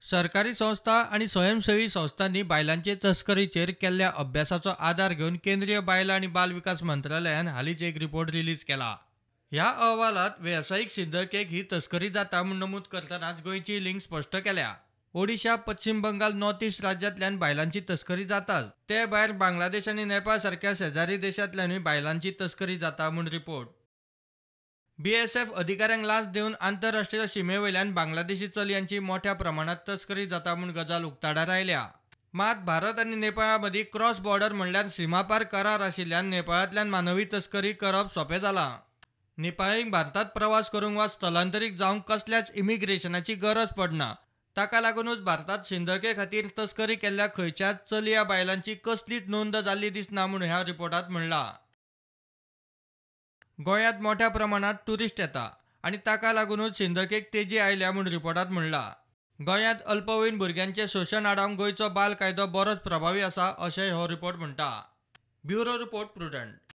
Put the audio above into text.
सरकारी संस्था आणि स्वयंसेवी संस्थांनी बायलांचे तस्करीचेर केल्ल्या अभ्यासाचो आधार घेवन केंद्रीय बायला आणि बाल विकास मंत्रालयान हालींच एक रिपोर्ट रिलीज केला. ह्या अहवालात व्यावसायिक सिंधकेक ही तस्करी जाता म्हूण नमूद करतनाच गोंयची लिंक स्पश्ट केल्या. ओडिशा, पश्चिम बंगाल, नॉर्थ ईस्ट राज्यांतल्यान बायलांची तस्करी जाताच. ते भायर बांगलादेश आनी नेपाळ सारख्या शेजारी देशांतल्यानूय बायलांची तस्करी जाता म्हूण रिपोर्ट. बीएसएफ अधिकाऱ्यांक लाच देऊन आंतरराष्ट्रीय सीमेवयल्यान बांगलादेशी चलयांची मोठ्या प्रमाणात तस्करी जाता म्हूण गजाल उक्ताडार आयल्या. मात भारत आनी नेपाळा मदीं क्रॉस बॉर्डर म्हणल्यार सीमापार करार आशिल्ल्यान नेपाळांतल्यान मानवी तस्करी करप सोपें जालां. नेपाळींक भारतात प्रवास करूंक वा स्थलांतरीत जावंक कसल्याच इमिग्रेशनाची गरज पडना. ताका लागूनच भारतात सिंधके खातीर तस्करी केल्ल्या खंयच्याच चलया बायलांची कसलीच नोंद जाल्ली दिसना म्हूण ह्या रिपोर्टांत म्हणलां. गोंयांत मोठ्या प्रमाणात टुरिस्ट येता आनी ताका लागूनच सिंधकेक तेजी आयल्या म्हूण रिपोर्टांत म्हणलां. गोंयांत अल्पवयीन भुरग्यांचें शोशण आडावंक गोंयचो बाल कायदो बरोच प्रभावी आसा अशेंय हो रिपोर्ट म्हणटा. Bureau report prudent.